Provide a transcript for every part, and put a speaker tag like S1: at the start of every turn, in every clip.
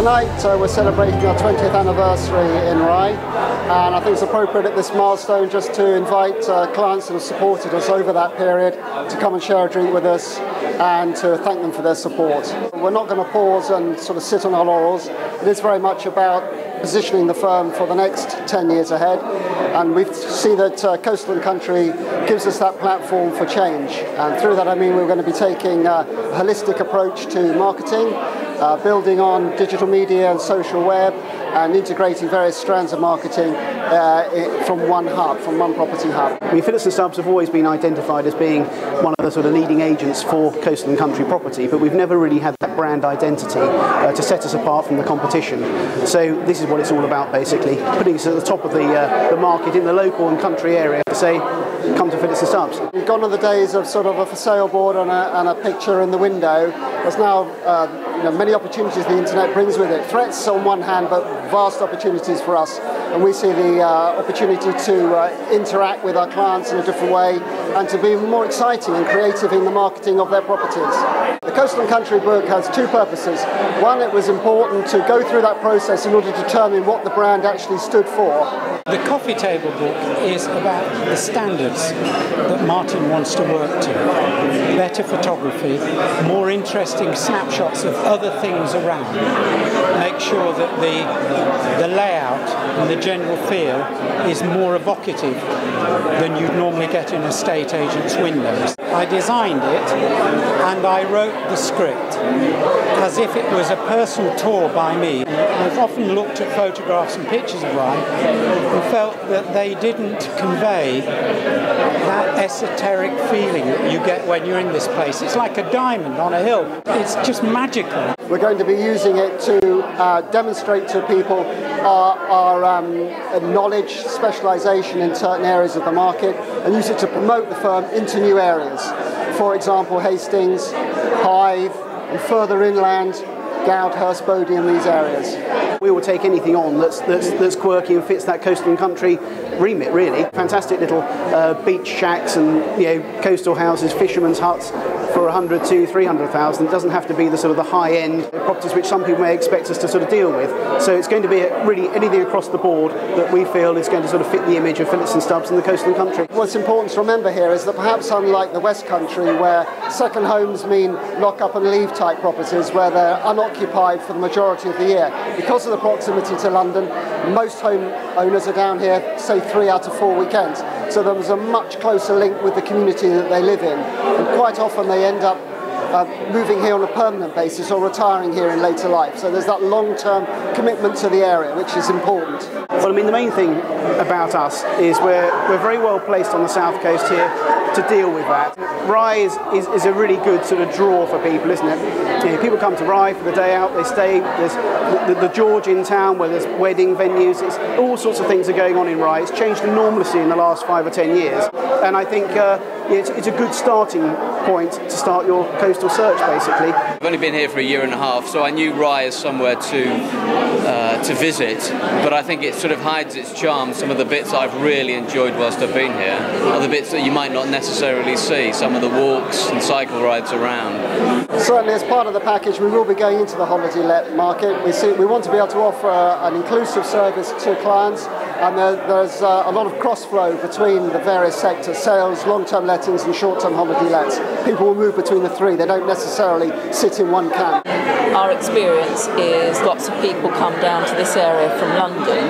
S1: tonight we're celebrating our 20th anniversary in Rye, and I think it's appropriate at this milestone just to invite clients that have supported us over that period to come and share a drink with us and to thank them for their support. We're not going to pause and sort of sit on our laurels. It is very much about positioning the firm for the next 10 years ahead, and we see that Coastal and Country gives us that platform for change, and through that I mean we're going to be taking a holistic approach to marketing, building on digital media and social web, and integrating various strands of marketing from one hub, from one property hub.
S2: I mean, Phillips and Stubbs have always been identified as being one of the sort of leading agents for Coastal and Country property, but we've never really had that brand identity to set us apart from the competition. So this is what it's all about, basically, putting us at the top of the market in the local and country area to say, come to Phillips and Stubbs.
S1: We've gone on the days of sort of a for sale board and a picture in the window. There's now many opportunities the internet brings with it. Threats on one hand, but vast opportunities for us. And we see the opportunity to interact with our clients in a different way and to be more exciting and creative in the marketing of their properties. The Coastal and Country book has two purposes. One, it was important to go through that process in order to determine what the brand actually stood for.
S3: The coffee table book is about the standards that Martyn wants to work to. Better photography, more interesting snapshots of other things around. Make sure that the layout and the general feel is more evocative than you'd normally get in estate agents' windows. I designed it and I wrote the script as if it was a personal tour by me. I've often looked at photographs and pictures of Rye and felt that they didn't convey that esoteric feeling that you get when you're in this place. It's like a diamond on a hill. It's just magical.
S1: We're going to be using it to demonstrate to people our knowledge, specialisation in certain areas of the market, and use it to promote the firm into new areas. For example, Hastings, Hythe, and further inland, Goud, Hurstbody, in these areas.
S2: We will take anything on that's quirky and fits that Coastal and Country remit, really. Fantastic little beach shacks and coastal houses, fishermen's huts for 100 to 300,000. It doesn't have to be the sort of the high-end properties which some people may expect us to sort of deal with. So it's going to be really anything across the board that we feel is going to sort of fit the image of Phillips and Stubbs and the Coastal and Country.
S1: What's important to remember here is that perhaps unlike the West Country, where second homes mean lock up and leave type properties where they're unoccupied for the majority of the year, because of the proximity to London, most home owners are down here, say 3 out of 4 weekends. So there was a much closer link with the community that they live in. And quite often they end up moving here on a permanent basis or retiring here in later life. So there's that long-term commitment to the area, which is important.
S2: Well, I mean, the main thing about us is we're very well placed on the south coast here to deal with that. Rye is a really good sort of draw for people, isn't it? People come to Rye for the day out, they stay. There's the George in town where there's wedding venues. It's all sorts of things are going on in Rye. It's changed enormously in the last 5 or 10 years, and I think it's a good starting point to start your coastal search, basically.
S4: I've only been here for a year and a half, so I knew Rye as somewhere to visit, but I think it sort of hides its charm. Some of the bits I've really enjoyed whilst I've been here are the bits that you might not necessarily see, some of the walks and cycle rides around.
S1: Certainly as part of the package we will be going into the holiday let market. We want to be able to offer an inclusive service to clients, and there's a lot of cross-flow between the various sectors: sales, long-term lettings and short-term holiday lets. People will move between the three, they don't necessarily sit in one camp.
S5: Our experience is lots of people come down to this area from London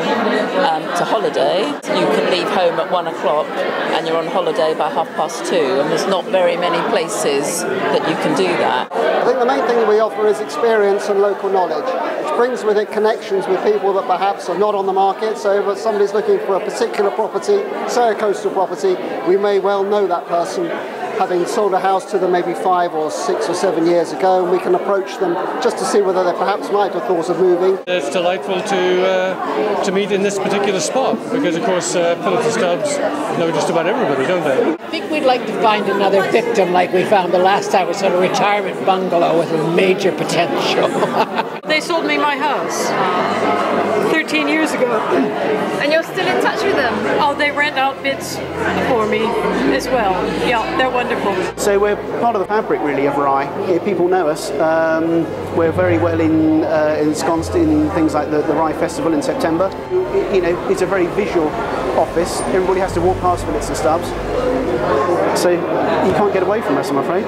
S5: to holiday. You can leave home at 1 o'clock and you're on holiday by 2:30, and there's not very many places that you can do that.
S1: I think the main thing that we offer is experience and local knowledge, which brings with it connections with people that perhaps are not on the market. So if somebody's looking for a particular property, say a coastal property, we may well know that person, having sold a house to them maybe 5 or 6 or 7 years ago, and we can approach them just to see whether they perhaps might have thought of moving.
S6: It's delightful to meet in this particular spot, because of course Phillips and Stubbs know just about everybody, don't they?
S7: I think we'd like to find another victim like we found the last time. It's a retirement bungalow with a major potential.
S8: They sold me my house 13 14 years ago.
S9: And you're still in touch with them?
S8: Oh, they rent out bits for me as well. Yeah, they're wonderful.
S2: So we're part of the fabric really of Rye. People know us. We're very well ensconced in things like the Rye Festival in September. You know, it's a very visual office. Everybody has to walk past Phillips and Stubbs. So you can't get away from us, I'm afraid.